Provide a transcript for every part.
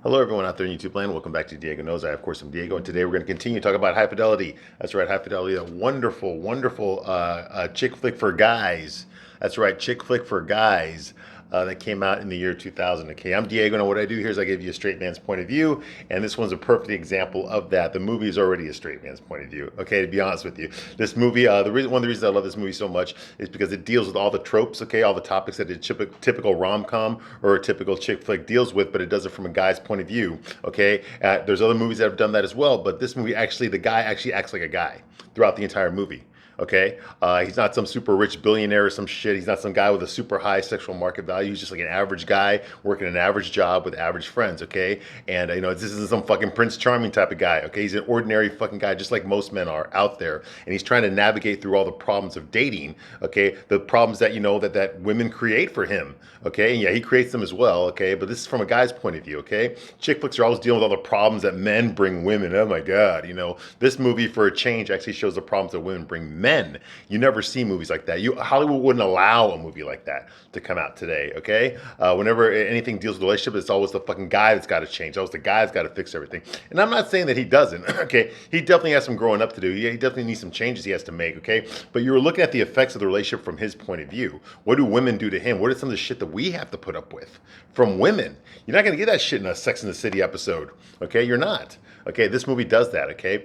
Hello, everyone out there in YouTube land. Welcome back to Diego Knows. I, of course, am Diego, and today we're going to continue to talk about High Fidelity. That's right, High Fidelity, a wonderful, wonderful chick flick for guys. That's right, chick flick for guys that came out in the year 2000. Okay, I'm Diego, and what I do here is I give you a straight man's point of view, and this one's a perfect example of that. The movie is already a straight man's point of view. Okay, to be honest with you, this movie, one of the reasons I love this movie so much is because it deals with all the tropes. Okay, all the topics that a typical rom com or a typical chick flick deals with, but it does it from a guy's point of view. Okay, there's other movies that have done that as well, but this movie actually, the guy actually acts like a guy throughout the entire movie. Okay, he's not some super rich billionaire or some shit. He's not some guy with a super high sexual market value. He's just like an average guy working an average job with average friends. Okay, and this isn't some fucking Prince Charming type of guy. Okay, he's an ordinary fucking guy, just like most men are out there, and he's trying to navigate through all the problems of dating. Okay, the problems that that women create for him. Okay, and yeah, he creates them as well. Okay, but this is from a guy's point of view. Okay, chick flicks are always dealing with all the problems that men bring women. Oh my god, this movie for a change actually shows the problems that women bring men. You never see movies like that. Hollywood wouldn't allow a movie like that to come out today. Okay, whenever anything deals with a relationship, it's always the fucking guy that's got to change. It's always the guy that's got to fix everything. And I'm not saying that he doesn't. Okay, he definitely has some growing up to do. Yeah, he definitely needs some changes he has to make. Okay, but you were looking at the effects of the relationship from his point of view. What do women do to him? What is some of the shit that we have to put up with from women? You're not going to get that shit in a Sex and the City episode. Okay, you're not. Okay, this movie does that. Okay,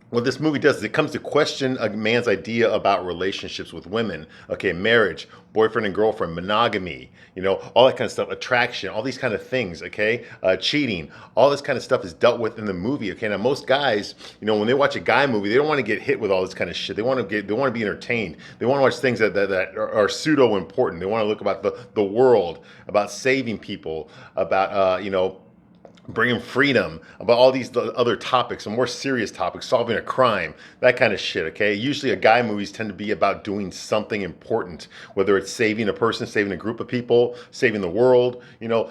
what this movie does is it comes to question a man's idea about relationships with women. Okay, marriage, boyfriend and girlfriend, monogamy, all that kind of stuff, attraction, all these kind of things. Okay, cheating, all this kind of stuff is dealt with in the movie. Okay, now most guys, when they watch a guy movie, they don't want to get hit with all this kind of shit. They want to be entertained. They want to watch things that are pseudo important. They want to look about the world, about saving people, about bringing freedom, about all these other topics, some more serious topics, solving a crime, that kind of shit. Okay, usually a guy movies tend to be about doing something important, whether it's saving a person, saving a group of people, saving the world,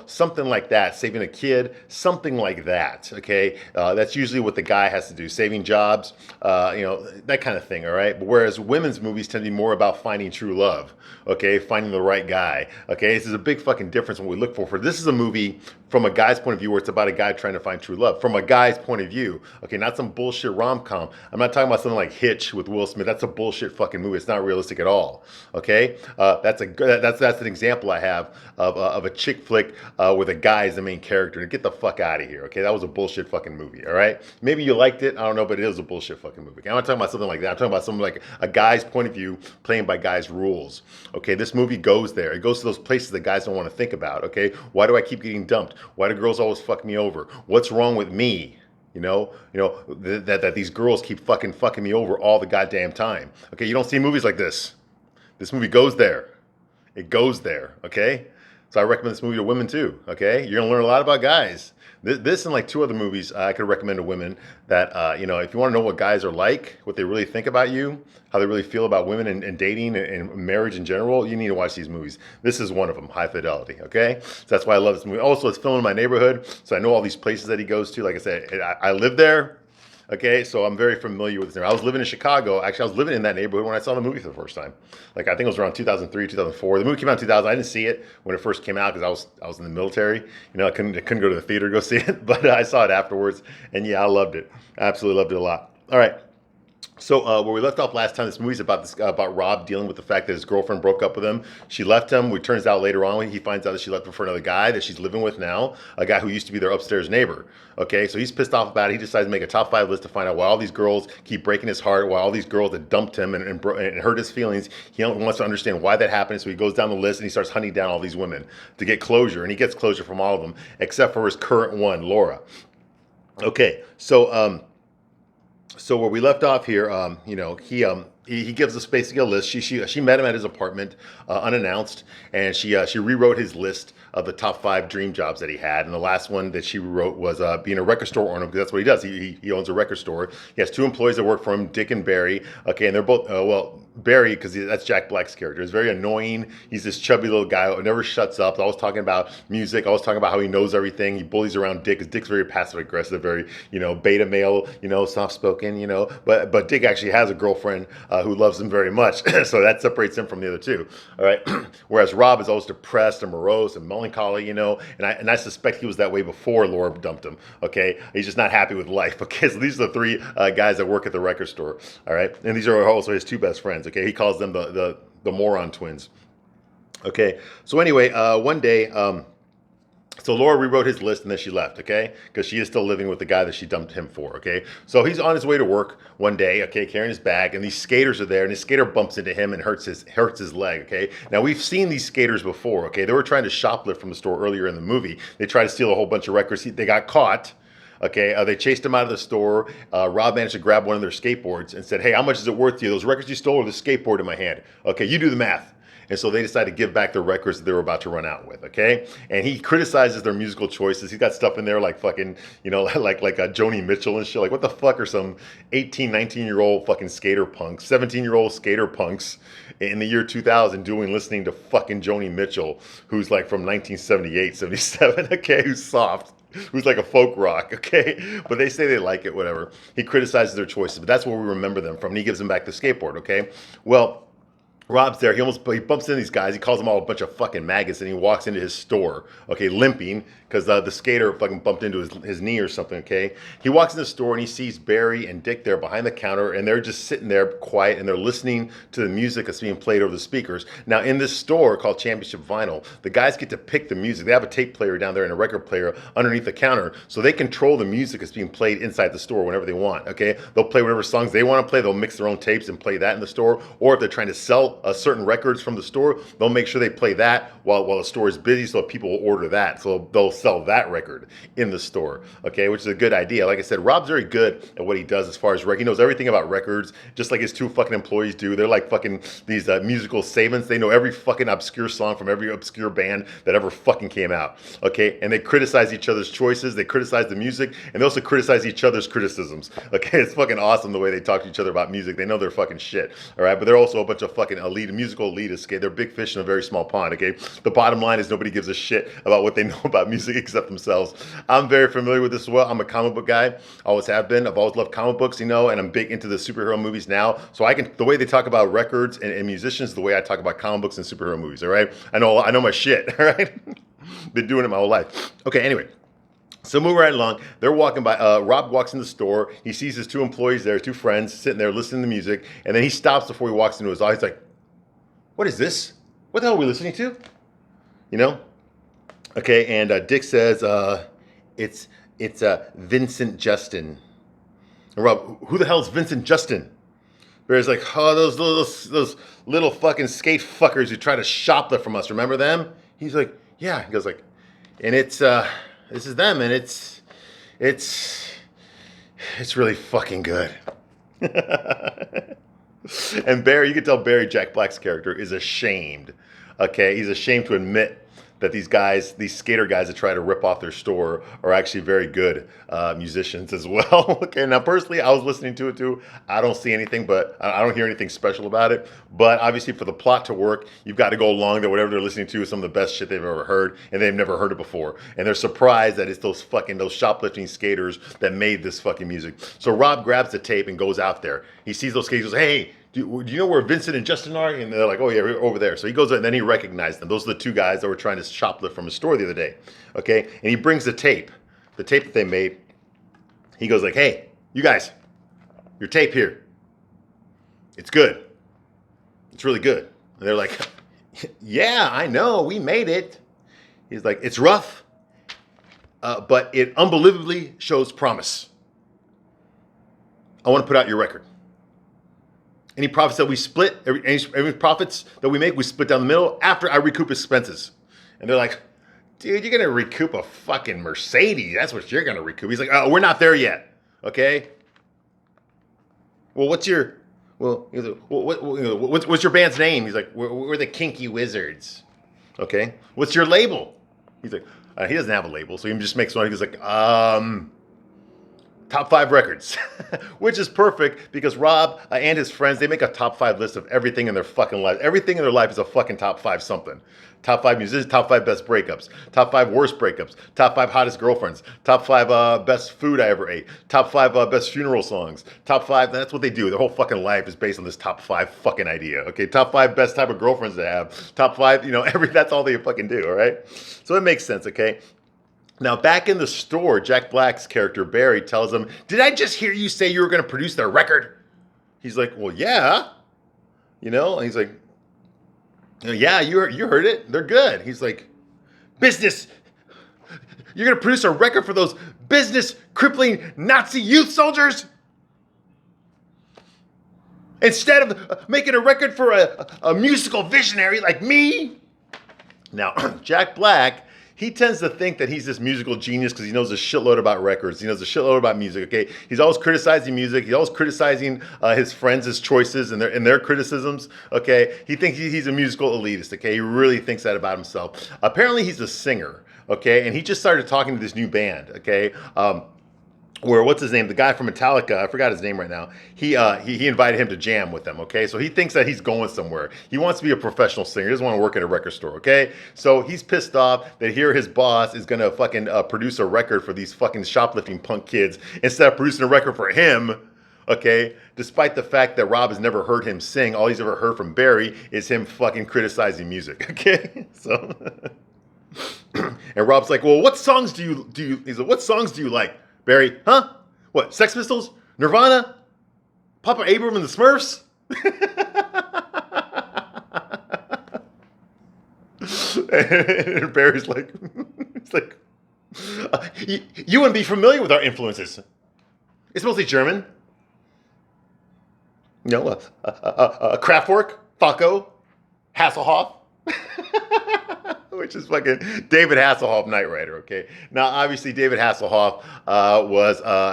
something like that, saving a kid, something like that. Okay, that's usually what the guy has to do, saving jobs, that kind of thing. All right, but whereas women's movies tend to be more about finding true love. Okay, finding the right guy. Okay, this is a big fucking difference in what we look for. This is a movie from a guy's point of view where it's about a guy trying to find true love. From a guy's point of view. Okay, not some bullshit rom-com. I'm not talking about something like Hitch with Will Smith. That's a bullshit fucking movie. It's not realistic at all. Okay, that's an example I have of a chick flick with a guy as the main character. And get the fuck out of here. Okay, that was a bullshit fucking movie. All right, maybe you liked it. I don't know, but it is a bullshit fucking movie. I'm not talking about something like that. I'm talking about something like a guy's point of view playing by guys' rules. Okay, this movie goes there. It goes to those places that guys don't want to think about. Okay, why do I keep getting dumped? Why do girls always fuck me over? What's wrong with me? That these girls keep fucking me over all the goddamn time. Okay, you don't see movies like this. This movie goes there. It goes there. Okay, so I recommend this movie to women too. Okay, you're gonna learn a lot about guys. This and like two other movies I could recommend to women that, if you want to know what guys are like, what they really think about you, how they really feel about women and dating and marriage in general, you need to watch these movies. This is one of them, High Fidelity, okay? So that's why I love this movie. Also, it's filmed in my neighborhood, so I know all these places that he goes to. Like I said, I live there. Okay, so I'm very familiar with this. I was living in Chicago. Actually, I was living in that neighborhood when I saw the movie for the first time. Like, I think it was around 2003, 2004. The movie came out in 2000. I didn't see it when it first came out because I was in the military. I couldn't go to the theater to go see it, but I saw it afterwards. And yeah, I loved it. I absolutely loved it a lot. All right. So where we left off last time, this movie's about Rob dealing with the fact that his girlfriend broke up with him. She left him. It turns out later on he finds out that she left him for another guy that she's living with now, a guy who used to be their upstairs neighbor. Okay, so he's pissed off about it. He decides to make a top 5 list to find out why all these girls keep breaking his heart, why all these girls that dumped him and hurt his feelings. He wants to understand why that happened. So he goes down the list and he starts hunting down all these women to get closure. And he gets closure from all of them except for his current one, Laura. Okay, so where we left off here, he gives us basically a list. She met him at his apartment unannounced, and she rewrote his list of the top 5 dream jobs that he had. And the last one that she wrote was being a record store owner, because that's what he does. He owns a record store. He has 2 employees that work for him, Dick and Barry. Okay, and they're both Barry, because that's Jack Black's character, is very annoying. He's this chubby little guy who never shuts up. Always talking about music. Always talking about how he knows everything. He bullies around Dick, because Dick's very passive aggressive, very beta male, soft spoken, But Dick actually has a girlfriend who loves him very much, so that separates him from the other two. All right. Whereas Rob is always depressed and morose and melancholy, and I suspect he was that way before Laura dumped him. Okay, he's just not happy with life. Okay, so these are the three guys that work at the record store. All right, and these are also his two best friends. Okay, he calls them the moron twins. Okay, so anyway, one day, so Laura rewrote his list and then she left. Okay, because she is still living with the guy that she dumped him for. Okay, so he's on his way to work one day. Okay, carrying his bag, and these skaters are there, and his skater bumps into him and hurts his leg. Okay, now we've seen these skaters before. Okay, they were trying to shoplift from the store earlier in the movie. They tried to steal a whole bunch of records. They got caught. Okay, they chased him out of the store. Rob managed to grab one of their skateboards and said, "Hey, how much is it worth to you? Those records you stole or the skateboard in my hand?" Okay, you do the math. And so they decided to give back the records that they were about to run out with. Okay, and he criticizes their musical choices. He's got stuff in there like fucking, like Joni Mitchell and shit. Like, what the fuck are some 18, 19-year-old fucking skater punks, 17-year-old skater punks in the year 2000 listening to fucking Joni Mitchell, who's like from 1978, 77. Okay, who's soft. Who's like a folk rock, okay? But they say they like it, whatever. He criticizes their choices, but that's where we remember them from. And he gives them back the skateboard, okay? Well, Rob's there. He bumps into these guys. He calls them all a bunch of fucking maggots, and he walks into his store, okay, limping, because the skater fucking bumped into his knee or something, okay? He walks in the store, and he sees Barry and Dick there behind the counter, and they're just sitting there quiet, and they're listening to the music that's being played over the speakers. Now, in this store called Championship Vinyl, the guys get to pick the music. They have a tape player down there and a record player underneath the counter, so they control the music that's being played inside the store whenever they want, okay? They'll play whatever songs they want to play. They'll mix their own tapes and play that in the store, or if they're trying to sell certain records from the store, they'll make sure they play that while the store is busy, so people will order that. So they'll sell that record in the store, okay, which is a good idea. Like I said, Rob's very good at what he does as far as record. He knows everything about records, just like his two fucking employees do. They're like fucking these musical savants. They know every fucking obscure song from every obscure band that ever fucking came out, okay, and they criticize each other's choices. They criticize the music, and they also criticize each other's criticisms, okay. It's fucking awesome the way they talk to each other about music. They know their fucking shit, all right, but they're also a bunch of fucking musical elitists, okay. They're big fish in a very small pond, okay. The bottom line is nobody gives a shit about what they know about music except themselves. I'm very familiar with this as well. I'm a comic book guy, always have been. I've always loved comic books, and I'm big into the superhero movies now. So the way they talk about records and musicians, the way I talk about comic books and superhero movies, all right. I know my shit, all right. Been doing it my whole life. Okay, anyway. So moving right along, they're walking by. Rob walks in the store. He sees his two employees there, two friends, sitting there listening to music. And then he stops before he walks into his office. He's like, "What is this? What the hell are we listening to?" Okay, and Dick says, it's Vincent Justin. And Rob, who the hell's Vincent Justin? Barry's like, "Oh, those little fucking skate fuckers who try to shoplift from us. Remember them?" He's like, "Yeah." He goes like, "And this is them, and it's really fucking good." And Barry, you can tell Barry, Jack Black's character, is ashamed. Okay, he's ashamed to admit that these skater guys that try to rip off their store are actually very good musicians as well. Okay, now personally, I was listening to it too. I don't see anything, but I don't hear anything special about it. But obviously, for the plot to work, you've got to go along that whatever they're listening to is some of the best shit they've ever heard, and they've never heard it before. And they're surprised that it's those shoplifting skaters that made this fucking music. So Rob grabs the tape and goes out there. He sees those skaters. Goes, "Hey, do you know where Vincent and Justin are?" And they're like, "Oh yeah, we're over there." So he goes and then he recognized them. Those are the two guys that were trying to shoplift from a store the other day. Okay, and he brings the tape that they made. He goes like, "Hey, you guys, your tape here. It's good. It's really good." And they're like, "Yeah, I know, we made it." He's like, "It's rough, but it unbelievably shows promise. I want to put out your record. Any profits that we split, every profits that we make, we split down the middle after I recoup expenses." And they're like, "Dude, you're going to recoup a fucking Mercedes. That's what you're going to recoup." He's like, "Oh, we're not there yet. Okay. Well, what's your band's name?" He's like, we're the Kinky Wizards." "Okay. What's your label?" He's like, he doesn't have a label, so he just makes one. He goes like, top 5 records, which is perfect because Rob and his friends, they make a top 5 list of everything in their fucking life. Everything in their life is a fucking top 5 something. Top 5 musicians, top 5 best breakups, top 5 worst breakups, top 5 hottest girlfriends, top 5 best food I ever ate, top 5 best funeral songs, top 5, that's what they do. Their whole fucking life is based on this top 5 fucking idea. Okay, top 5 best type of girlfriends to have, top 5, that's all they fucking do, all right? So it makes sense, okay? Now, back in the store, Jack Black's character, Barry, tells him, did I just hear you say you were going to produce their record? He's like, well, yeah. And he's like, yeah, you heard it. They're good. He's like, business. You're going to produce a record for those business crippling Nazi youth soldiers? Instead of making a record for a musical visionary like me? Now, Jack Black, he tends to think that he's this musical genius because he knows a shitload about records. He knows a shitload about music, okay? He's always criticizing music. He's always criticizing his friends' choices and their criticisms, okay? He thinks he's a musical elitist, okay? He really thinks that about himself. Apparently, he's a singer, okay? And he just started talking to this new band, okay? Where, what's his name? The guy from Metallica, I forgot his name right now. He invited him to jam with them, okay? So he thinks that he's going somewhere. He wants to be a professional singer. He doesn't want to work at a record store, okay? So he's pissed off that here his boss is going to fucking produce a record for these fucking shoplifting punk kids instead of producing a record for him, okay? Despite the fact that Rob has never heard him sing, all he's ever heard from Barry is him fucking criticizing music, okay? So, and Rob's like, well, what songs do you, he's like, what songs do you like? Barry, huh? What, Sex Pistols? Nirvana? Papa Abram and the Smurfs? And Barry's like, it's like, you wouldn't be familiar with our influences. It's mostly German. Kraftwerk, Falco, Hasselhoff. Which is fucking David Hasselhoff, Knight Rider, okay? Now, obviously, David Hasselhoff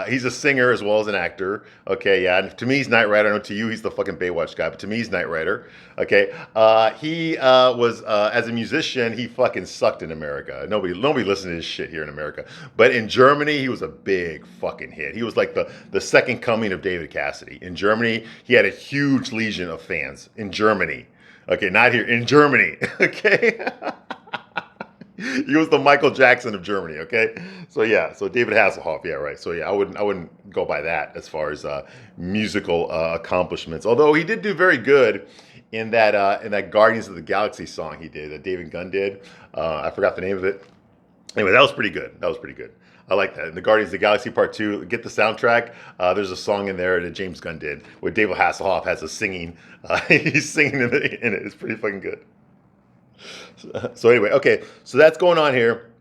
he's a singer as well as an actor, okay? Yeah, and to me, he's Knight Rider. I know to you, he's the fucking Baywatch guy, but to me, he's Knight Rider, okay? He was, as a musician, he fucking sucked in America. Nobody listened to his shit here in America. But in Germany, he was a big fucking hit. He was like the second coming of David Cassidy. In Germany, he had a huge legion of fans. In Germany. Okay, not here, in Germany, okay? He was the Michael Jackson of Germany, okay? So yeah, so David Hasselhoff, yeah, right. So yeah, I wouldn't go by that as far as musical accomplishments. Although he did do very good in that Guardians of the Galaxy song he did, that David Gunn did. I forgot the name of it. Anyway, that was pretty good. I like that. In the Guardians of the Galaxy Part 2, get the soundtrack. There's a song in there that James Gunn did where David Hasselhoff has a singing. He's singing in it. It's pretty fucking good. So anyway, okay. So that's going on here.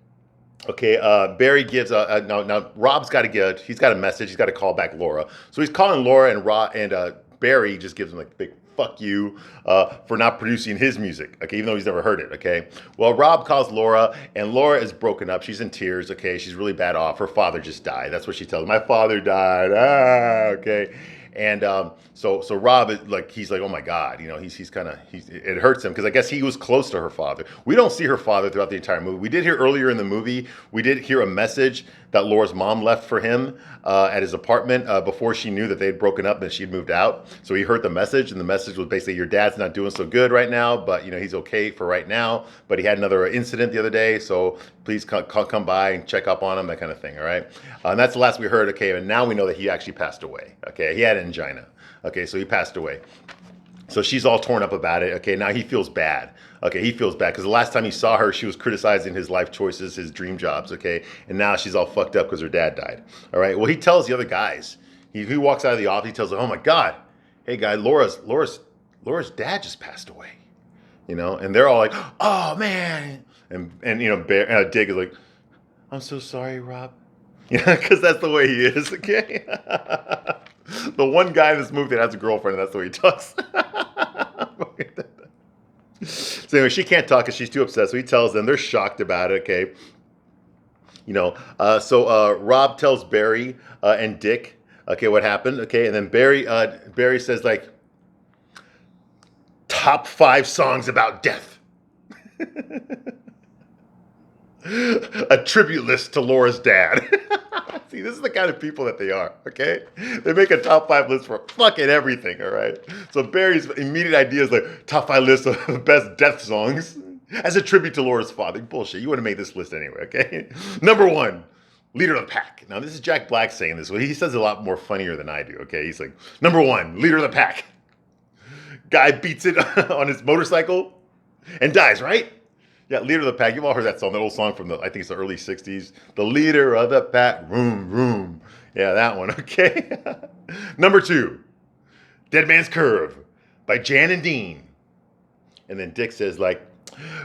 Okay, Barry gives now Rob's got to get. He's got a message. He's got to call back Laura. So he's calling Laura, and Barry just gives him like a big fuck you for not producing his music. Okay, even though he's never heard it. Okay. Well, Rob calls Laura, and Laura is broken up. She's in tears. Okay, she's really bad off. Her father just died. That's what she tells him. My father died. Okay. And so Rob is like, he's like, oh my God, it hurts him because I guess he was close to her father. We don't see her father throughout the entire movie. We did hear earlier in the movie, we did hear a message that Laura's mom left for him at his apartment before she knew that they had broken up and she'd moved out. So he heard the message, and the message was basically, your dad's not doing so good right now, but he's okay for right now. But he had another incident the other day, so please come by and check up on him, that kind of thing. All right, and that's the last we heard. Okay, and now we know that he actually passed away. Okay, he had angina. Okay, so he passed away. So she's all torn up about it. Okay, now he feels bad. Okay, he feels bad because the last time he saw her, she was criticizing his life choices, his dream jobs. Okay, and now she's all fucked up because her dad died. All right, well, he tells the other guys. He walks out of the office. He tells them, "Oh my God, hey guy, Laura's dad just passed away." And they're all like, "Oh man," and Dick is like, "I'm so sorry, Rob." Because that's the way he is. Okay. The one guy in this movie that has a girlfriend, and that's the way he talks. So anyway, she can't talk because she's too upset. So he tells them. They're shocked about it. Okay. So Rob tells Barry and Dick, okay, what happened. Okay, and then Barry says like, top 5 songs about death. A tribute list to Laura's dad. See, this is the kind of people that they are, okay? They make a top 5 list for fucking everything, all right? So Barry's immediate idea is like, top 5 list of best death songs as a tribute to Laura's father. Bullshit, you wouldn't make this list anyway, okay? Number 1, Leader of the Pack. Now, this is Jack Black saying this. Well, he says it a lot more funnier than I do, okay? He's like, number 1, Leader of the Pack. Guy beats it on his motorcycle and dies, right? Yeah, Leader of the Pack. You've all heard that song, that old song from I think it's the early 60s. The Leader of the Pack, room, room. Yeah, that one, okay? Number 2, Dead Man's Curve by Jan and Dean. And then Dick says, like,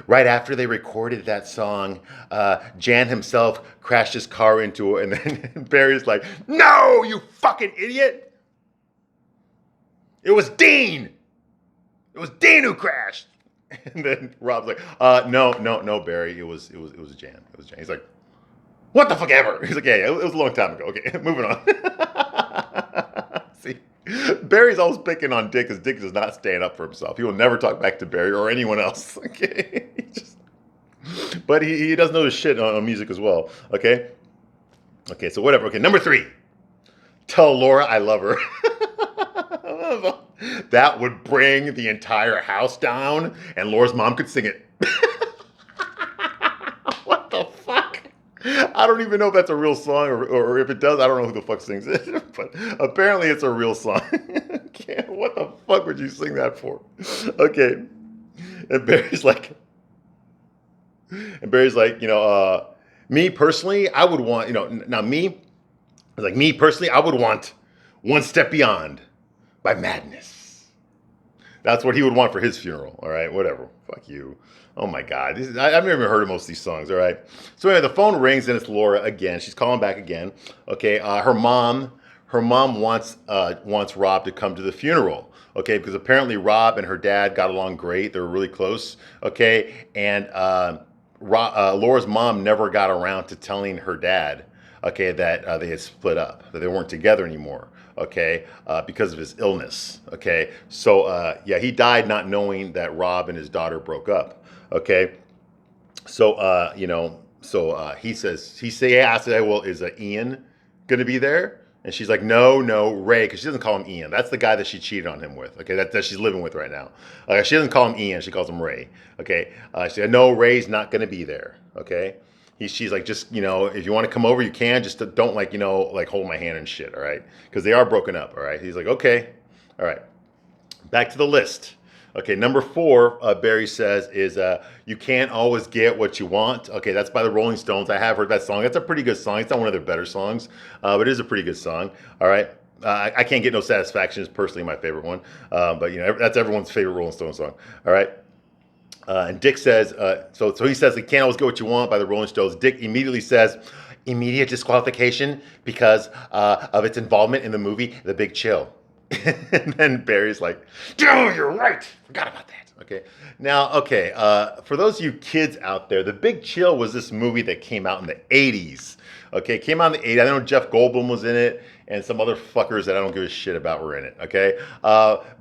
right after they recorded that song, Jan himself crashed his car into it. And then Barry's like, no, you fucking idiot. It was Dean. It was Dean who crashed. And then Rob's like, no, Barry, it was Jan. It was Jan. He's like, what the fuck ever? He's like, yeah, it was a long time ago. Okay, moving on. See, Barry's always picking on Dick because Dick does not stand up for himself. He will never talk back to Barry or anyone else. Okay, but he does know his shit on music as well. Okay, so whatever. Okay, number 3, Tell Laura I Love Her. That would bring the entire house down, and Laura's mom could sing it. What the fuck? I don't even know if that's a real song, or if it does, I don't know who the fuck sings it. But apparently it's a real song. Okay, what the fuck would you sing that for? Okay. And Barry's like, me personally, I would want, me personally, I would want One Step Beyond by Madness. That's what he would want for his funeral, all right? Whatever. Fuck you. Oh, my God. I've never even heard of most of these songs, all right? So anyway, the phone rings, and it's Laura again. She's calling back again. Okay, her mom wants Rob to come to the funeral, okay? Because apparently Rob and her dad got along great. They were really close, okay? And Laura's mom never got around to telling her dad, okay, that they had split up, that they weren't together anymore. Okay, because of his illness. Okay, so he died not knowing that Rob and his daughter broke up. Okay, so he asked, well, is Ian gonna be there? And she's like, no, Ray, because she doesn't call him Ian. That's the guy that she cheated on him with. Okay, that she's living with right now. She doesn't call him Ian. She calls him Ray. Okay, she said, no, Ray's not gonna be there. Okay. She's like, just, if you want to come over, you can. Just don't hold my hand and shit, all right? Because they are broken up, all right? He's like, okay, all right. Back to the list. Okay, number 4, Barry says, is You Can't Always Get What You Want. Okay, that's by the Rolling Stones. I have heard that song. That's a pretty good song. It's not one of their better songs, but it is a pretty good song, all right? I Can't Get No Satisfaction is personally my favorite one, but, that's everyone's favorite Rolling Stones song, all right? And Dick says, so he says, You Can't Always Get What You Want by the Rolling Stones. Dick immediately says, immediate disqualification because of its involvement in the movie The Big Chill. And then Barry's like, oh, you're right. Forgot about that. Okay. Now, for those of you kids out there, The Big Chill was this movie that came out in the 80s. Okay, came out in the 80s. I know Jeff Goldblum was in it, and some other fuckers that I don't give a shit about were in it, okay?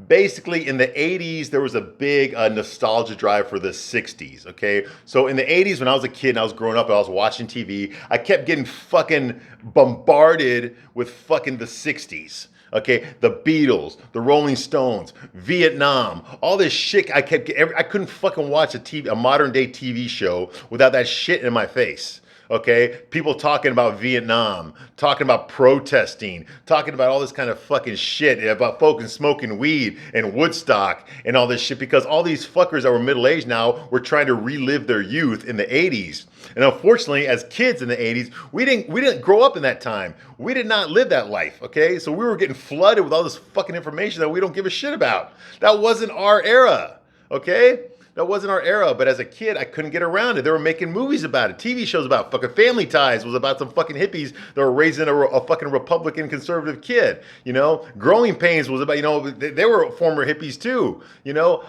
Basically, in the 80s, there was a big nostalgia drive for the 60s, okay? So in the 80s, when I was a kid and I was growing up and I was watching TV, I kept getting fucking bombarded with fucking the 60s. Okay, the Beatles, the Rolling Stones, Vietnam, all this shit. I couldn't fucking watch a modern day TV show without that shit in my face. Okay, people talking about Vietnam, talking about protesting, talking about all this kind of fucking shit about folks smoking weed and Woodstock and all this shit because all these fuckers that were middle-aged now were trying to relive their youth in the 80s. And unfortunately, as kids in the 80s, we didn't grow up in that time. We did not live that life, okay? So we were getting flooded with all this fucking information that we don't give a shit about. That wasn't our era, okay? That wasn't our era, but as a kid, I couldn't get around it. They were making movies about it, TV shows about it. Fucking Family Ties was about some fucking hippies that were raising a fucking Republican conservative kid. Growing Pains was about, they were former hippies too.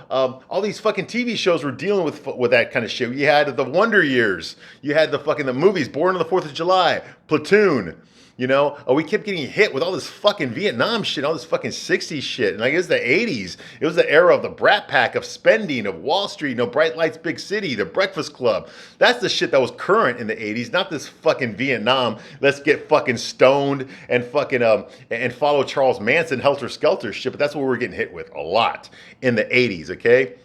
All these fucking TV shows were dealing with that kind of shit. You had the Wonder Years. You had the movies, Born on the 4th of July, Platoon. You know, we kept getting hit with all this fucking Vietnam shit, all this fucking 60s shit. And like, it was the 80s. It was the era of the Brat Pack, of spending, of Wall Street, you know, Bright Lights, Big City, the Breakfast Club. That's the shit that was current in the 80s, not this fucking Vietnam. Let's get fucking stoned and fucking, and follow Charles Manson, Helter Skelter shit. But that's what we're getting hit with a lot in the 80s, okay?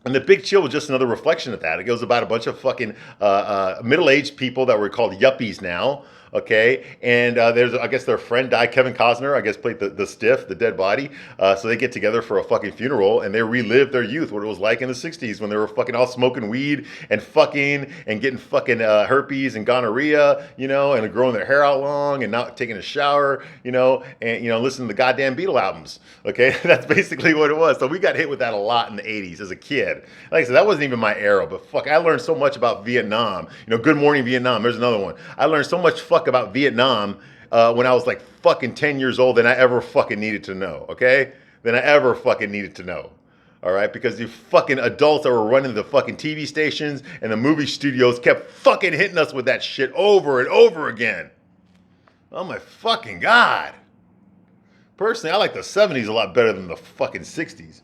And the Big Chill was just another reflection of that. It goes about a bunch of fucking middle-aged people that were called yuppies now, okay? And there's, I guess their friend died, Kevin Costner, I guess played the stiff, the dead body. So they get together for a fucking funeral and they relive their youth, what it was like in the 60s when they were fucking all smoking weed and fucking and getting fucking herpes and gonorrhea, you know, and growing their hair out long and not taking a shower, you know, and, you know, listening to the goddamn Beatle albums, okay? That's basically what it was. So we got hit with that a lot in the 80s as a kid. Like I said, that wasn't even my era, but fuck, I learned so much about Vietnam. You know, Good Morning Vietnam, there's another one. I learned so much fuck about Vietnam when I was like fucking 10 years old than I ever fucking needed to know, okay? Than I ever fucking needed to know. All right, because the fucking adults that were running the fucking TV stations and the movie studios kept fucking hitting us with that shit over and over again. Oh my fucking God. Personally, I like the 70s a lot better than the fucking 60s.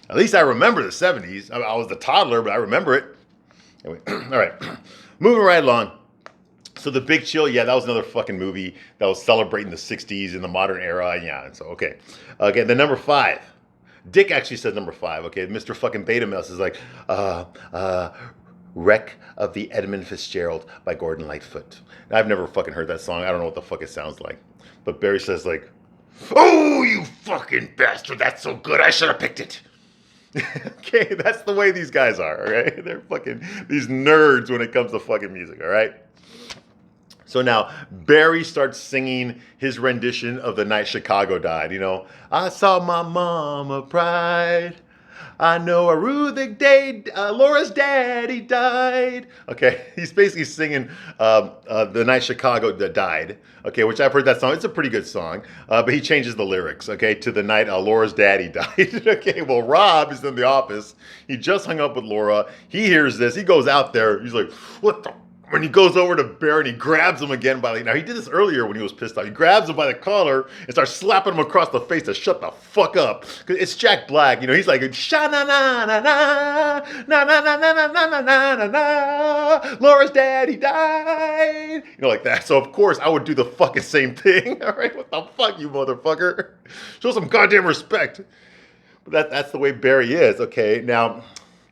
At least I remember the 70s. I was the toddler, but I remember it. Anyway, all right. Moving right along. So The Big Chill, yeah, that was another fucking movie that was celebrating the 60s in the modern era. Yeah, and so, okay. Okay, the number 5. Dick actually said number 5. Okay, Mr. fucking Betamaus is like, Wreck of the Edmund Fitzgerald by Gordon Lightfoot. Now, I've never fucking heard that song. I don't know what the fuck it sounds like. But Barry says like, oh, you fucking bastard, that's so good, I should have picked it. Okay, that's the way these guys are, all right? They're fucking these nerds when it comes to fucking music, all right? So now Barry starts singing his rendition of The Night Chicago Died, you know. I saw my mama pride. I know a rude day, Laura's daddy died. Okay, he's basically singing The Night Chicago Died, okay, which I've heard that song. It's a pretty good song, but he changes the lyrics, okay, to The Night Laura's daddy died. Okay, well, Rob is in the office. He just hung up with Laura. He hears this. He goes out there. He's like, what the? When he goes over to Bear and he grabs him again by the... Now, he did this earlier when he was pissed off. He grabs him by the collar and starts slapping him across the face to shut the fuck up. Because it's Jack Black. You know, he's like, sha-na-na-na-na, na-na-na-na-na-na-na-na, Laura's daddy died. You know, like that. So, of course, I would do the fucking same thing. All right? What the fuck, you motherfucker? Show some goddamn respect. But that's the way Barry is, okay? Now,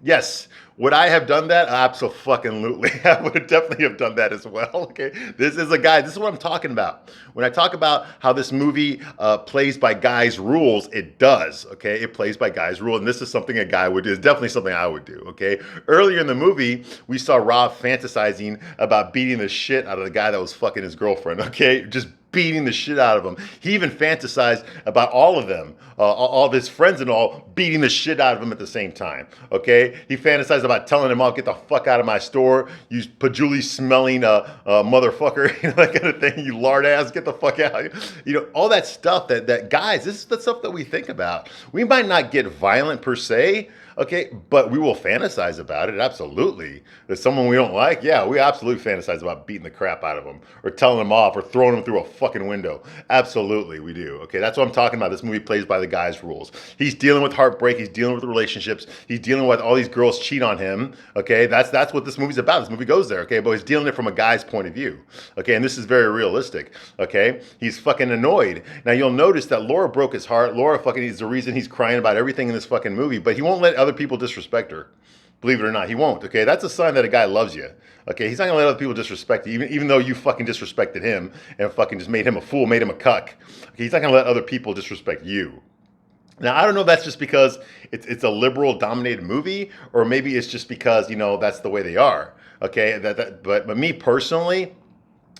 yes... Would I have done that? Absolutely. I would definitely have done that as well. Okay, this is a guy. This is what I'm talking about. When I talk about how this movie plays by guys' rules, it does. Okay, it plays by guys' rules, and this is something a guy would do. It's definitely something I would do. Okay, earlier in the movie, we saw Rob fantasizing about beating the shit out of the guy that was fucking his girlfriend. Okay, just beating the shit out of him. He even fantasized about all of them, all of his friends and all, beating the shit out of him at the same time, okay? He fantasized about telling them all, get the fuck out of my store, you patchouli smelling motherfucker, you know, that kind of thing, you lard ass, get the fuck out. You know, all that stuff that guys, this is the stuff that we think about. We might not get violent per se, okay, but we will fantasize about it, absolutely. If someone we don't like, yeah, we absolutely fantasize about beating the crap out of them, or telling them off, or throwing them through a fucking window. Absolutely, we do, okay? That's what I'm talking about. This movie plays by the guy's rules. He's dealing with heartbreak, he's dealing with relationships, he's dealing with all these girls cheat on him, okay? That's what this movie's about. This movie goes there, okay? But he's dealing it from a guy's point of view, okay? And this is very realistic, okay? He's fucking annoyed. Now, you'll notice that Laura broke his heart. Laura fucking is the reason he's crying about everything in this fucking movie, but he won't let other people disrespect her. Believe it or not, he won't, okay? That's a sign that a guy loves you, okay? He's not gonna let other people disrespect you, even though you fucking disrespected him and fucking just made him a fool, made him a cuck. Okay, he's not gonna let other people disrespect you. Now, I don't know if that's just because it's a liberal-dominated movie, or maybe it's just because, you know, that's the way they are, okay? But me personally,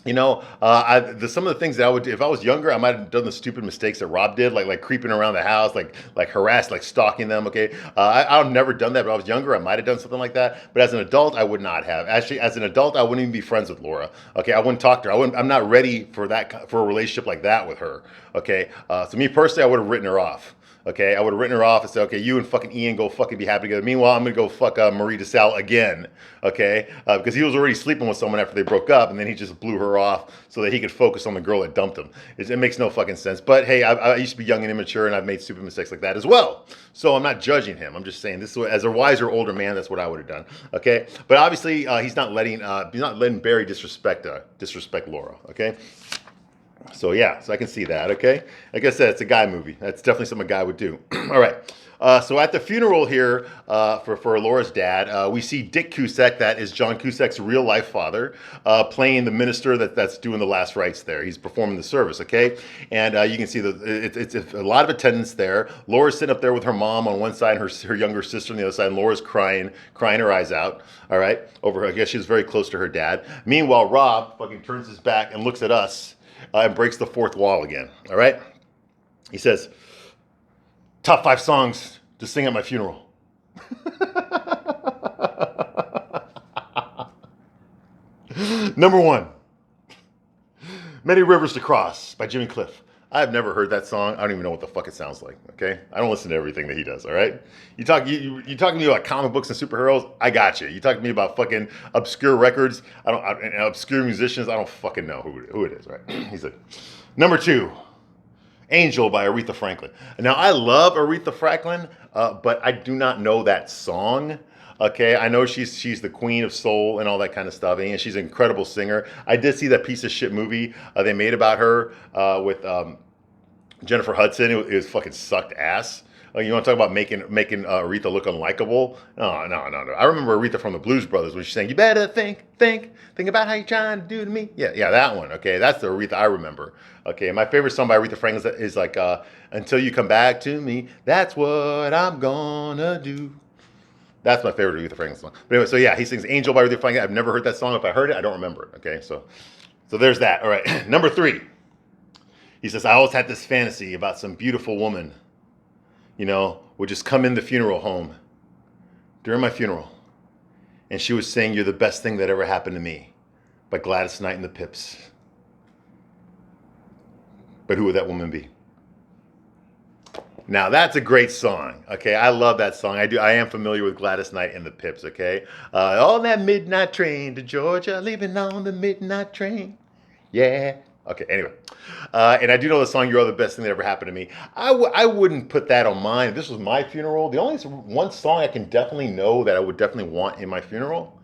you know, some of the things that I would do, if I was younger, I might have done the stupid mistakes that Rob did, like creeping around the house, like harassed, like stalking them, okay? I've never done that, but I was younger, I might have done something like that. But as an adult, I would not have. Actually, as an adult, I wouldn't even be friends with Laura, okay? I wouldn't talk to her. I'm not ready for a relationship like that with her, okay? So me personally, I would have written her off. Okay, I would have written her off and said, okay, you and fucking Ian go fucking be happy together. Meanwhile, I'm gonna go fuck Marie DeSalle again. Okay, because he was already sleeping with someone after they broke up, and then he just blew her off so that he could focus on the girl that dumped him. It makes no fucking sense. But hey, I used to be young and immature, and I've made stupid mistakes like that as well. So I'm not judging him. I'm just saying this is as a wiser older man, that's what I would have done. Okay, but obviously he's not letting Barry disrespect Laura. Okay. So yeah, so I can see that, okay? Like I said, it's a guy movie. That's definitely something a guy would do. All right. So at the funeral here for Laura's dad, we see Dick Cusack, that is John Cusack's real life father, playing the minister that's doing the last rites there. He's performing the service, okay? And you can see it's a lot of attendance there. Laura's sitting up there with her mom on one side and her younger sister on the other side, and Laura's crying her eyes out, all right? Over her, I guess she's very close to her dad. Meanwhile, Rob fucking turns his back and looks at us. And breaks the fourth wall again. All right? He says, top 5 songs to sing at my funeral. Number 1, Many Rivers to Cross by Jimmy Cliff. I've never heard that song. I don't even know what the fuck it sounds like, okay? I don't listen to everything that he does, all right? You talking to me about comic books and superheroes? I got you. You talk to me about fucking obscure records, and obscure musicians, I don't fucking know who it is, right? He said, number 2, Angel by Aretha Franklin. Now, I love Aretha Franklin, but I do not know that song. Okay, I know she's the queen of soul and all that kind of stuff, and she's an incredible singer. I did see that piece of shit movie they made about her with Jennifer Hudson. It was fucking sucked ass. You want to talk about making Aretha look unlikable? No. I remember Aretha from the Blues Brothers when she's saying, "You better think about how you're trying to do to me." Yeah, that one. Okay, that's the Aretha I remember. Okay, my favorite song by Aretha Franklin is like "Until You Come Back to Me." That's what I'm gonna do. That's my favorite Aretha Franklin song. But anyway, so yeah, he sings "Angel" by Aretha Franklin. I've never heard that song. If I heard it, I don't remember it. Okay, so there's that. All right, number 3. He says, "I always had this fantasy about some beautiful woman, would just come in the funeral home during my funeral, and she would sing 'You're the Best Thing That Ever Happened to Me' by Gladys Knight and the Pips." But who would that woman be? Now, that's a great song, okay? I love that song. I am familiar with Gladys Knight and the Pips, okay? On that midnight train to Georgia, leaving on the midnight train. Yeah. Okay, anyway. And I do know the song, "You're the Best Thing That Ever Happened to Me." I wouldn't put that on mine. If this was my funeral, the only one song I can definitely know that I would definitely want in my funeral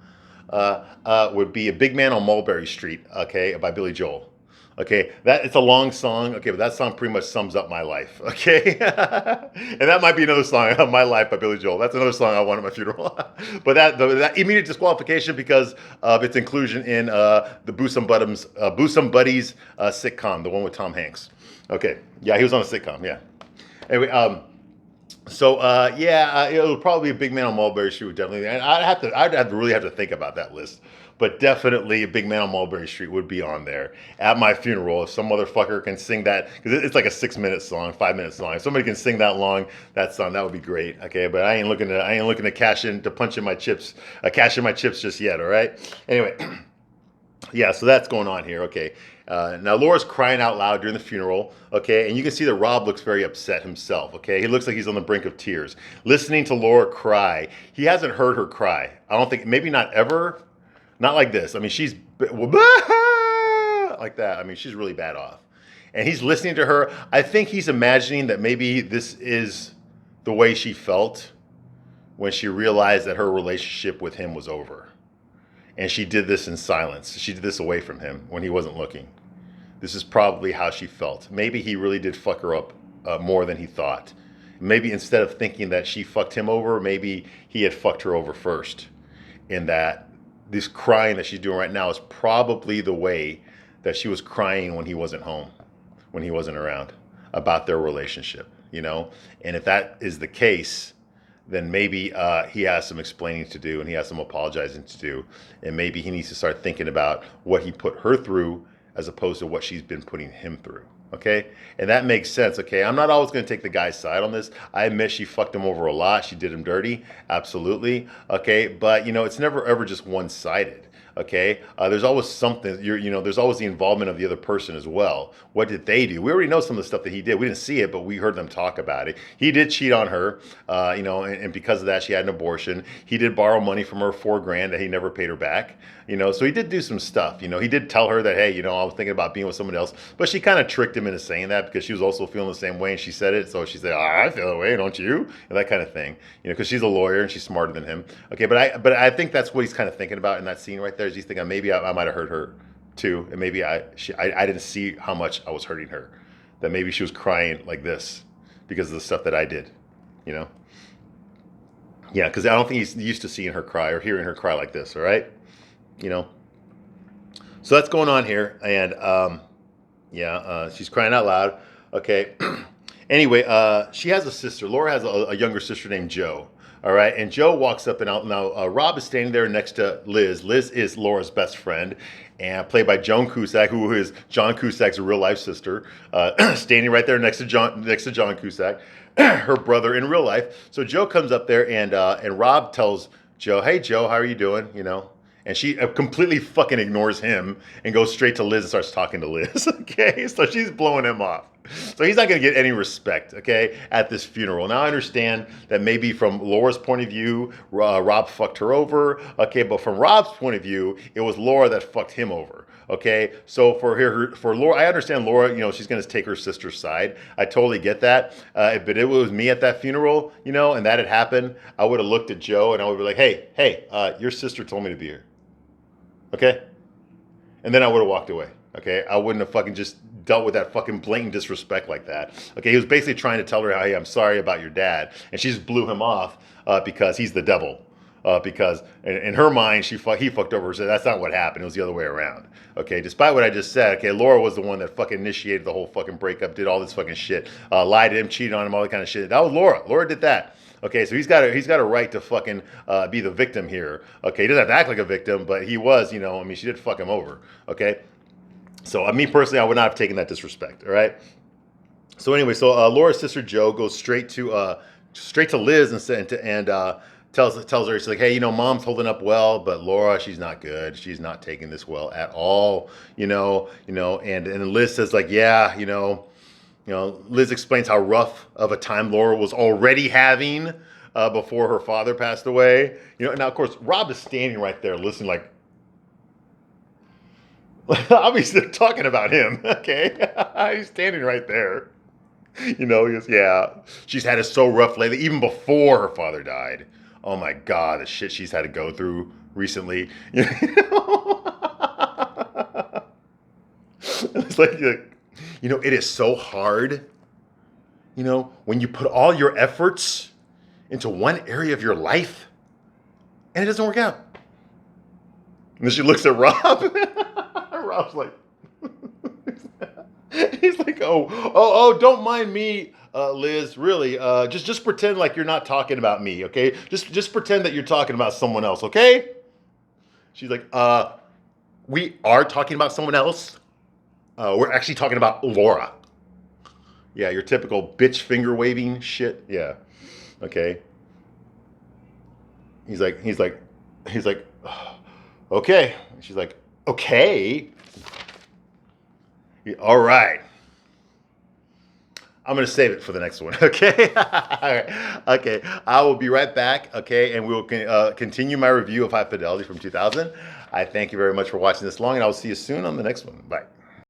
would be "A Big Man on Mulberry Street," okay, by Billy Joel. Okay, it's a long song, okay, but that song pretty much sums up my life, okay? And that might be another song, "My Life" by Billy Joel. That's another song I want at my funeral. But that immediate disqualification because of its inclusion in the Boosum Buddies sitcom, the one with Tom Hanks. Okay, yeah, he was on a sitcom, yeah. Anyway, it would probably be "A Big Man on Mulberry Street" would definitely. And I'd really have to think about that list. But definitely "A Big Man on Mulberry Street" would be on there at my funeral. If some motherfucker can sing that, because it's like a 6-minute song, 5-minute song. If somebody can sing that long, that song, that would be great. Okay, but I ain't looking to cash in my chips just yet. All right. Anyway, yeah. So that's going on here. Okay. Now Laura's crying out loud during the funeral, okay, and you can see that Rob looks very upset himself, okay? He looks like he's on the brink of tears. Listening to Laura cry, he hasn't heard her cry. I don't think, maybe not ever, not like this. I mean, she's like that. I mean, she's really bad off. And he's listening to her. I think he's imagining that maybe this is the way she felt when she realized that her relationship with him was over. And she did this in silence. She did this away from him when he wasn't looking. This is probably how she felt. Maybe he really did fuck her up more than he thought. Maybe instead of thinking that she fucked him over, maybe he had fucked her over first. And that this crying that she's doing right now is probably the way that she was crying when he wasn't home, when he wasn't around, about their relationship, And if that is the case, then maybe he has some explaining to do and he has some apologizing to do. And maybe he needs to start thinking about what he put her through as opposed to what she's been putting him through. Okay? And that makes sense. Okay? I'm not always going to take the guy's side on this. I admit she fucked him over a lot. She did him dirty. Absolutely. Okay? But, it's never ever just one-sided. Okay, there's always something. There's always the involvement of the other person as well. What did they do? We already know some of the stuff that he did. We didn't see it, but we heard them talk about it. He did cheat on her, and because of that, she had an abortion. He did borrow money from her, $4,000 that he never paid her back. So he did do some stuff. He did tell her that, hey, I was thinking about being with someone else, but she kind of tricked him into saying that because she was also feeling the same way, and she said it. So she said, I feel that way, don't you? And that kind of thing. Because she's a lawyer and she's smarter than him. Okay, but I think that's what he's kind of thinking about in that scene right there. Is he's thinking maybe I might have hurt her too, and maybe I didn't see how much I was hurting her. That maybe she was crying like this because of the stuff that I did. Yeah, because I don't think he's used to seeing her cry or hearing her cry like this. All right, So that's going on here, and she's crying out loud. Okay. Anyway, she has a sister. Laura has a younger sister named Jo. All right, and Jo walks up and out. Now, Rob is standing there next to Liz. Liz is Laura's best friend, and played by Joan Cusack, who is John Cusack's real life sister, standing right there next to John Cusack, her brother in real life. So Jo comes up there, and Rob tells Jo, "Hey, Jo, how are you doing?" And she completely fucking ignores him and goes straight to Liz and starts talking to Liz. Okay, so she's blowing him off. So he's not going to get any respect, okay, at this funeral. Now I understand that maybe from Laura's point of view, Rob fucked her over, okay, but from Rob's point of view, it was Laura that fucked him over. Okay, so for Laura, I understand Laura. She's going to take her sister's side. I totally get that. But it was me at that funeral, and that had happened. I would have looked at Jo and I would be like, hey, your sister told me to be here. Okay? And then I would have walked away. Okay? I wouldn't have fucking just dealt with that fucking blatant disrespect like that. Okay? He was basically trying to tell her, hey, I'm sorry about your dad. And she just blew him off because he's the devil. Because in her mind, he fucked over her. So that's not what happened. It was the other way around. Okay? Despite what I just said, okay, Laura was the one that fucking initiated the whole fucking breakup, did all this fucking shit, lied to him, cheated on him, all that kind of shit. That was Laura. Laura did that. Okay, so he's got a right to fucking be the victim here. Okay, he doesn't have to act like a victim, but he was, she did fuck him over. Okay, so me personally, I would not have taken that disrespect. All right. So anyway, Laura's sister Jo goes straight to Liz and tells her, she's like, hey, Mom's holding up well, but Laura, she's not good. She's not taking this well at all. And Liz says like, yeah, Liz explains how rough of a time Laura was already having before her father passed away. Now, of course, Rob is standing right there listening like, obviously they're talking about him, okay? He's standing right there. He goes, yeah, she's had it so rough lately, even before her father died. Oh my God, the shit she's had to go through recently. It's like, it is so hard, when you put all your efforts into one area of your life and it doesn't work out. And then she looks at Rob. Rob's like, he's like, oh, don't mind me, Liz, really. Just pretend like you're not talking about me, okay? Just pretend that you're talking about someone else, okay? She's like, we are talking about someone else. We're actually talking about Laura. Yeah, your typical bitch finger waving shit. Yeah. Okay. He's like, okay. She's like, okay. All right. I'm going to save it for the next one. Okay. All right. Okay. I will be right back. Okay. And we will continue my review of High Fidelity from 2000. I thank you very much for watching this long, and I will see you soon on the next one. Bye.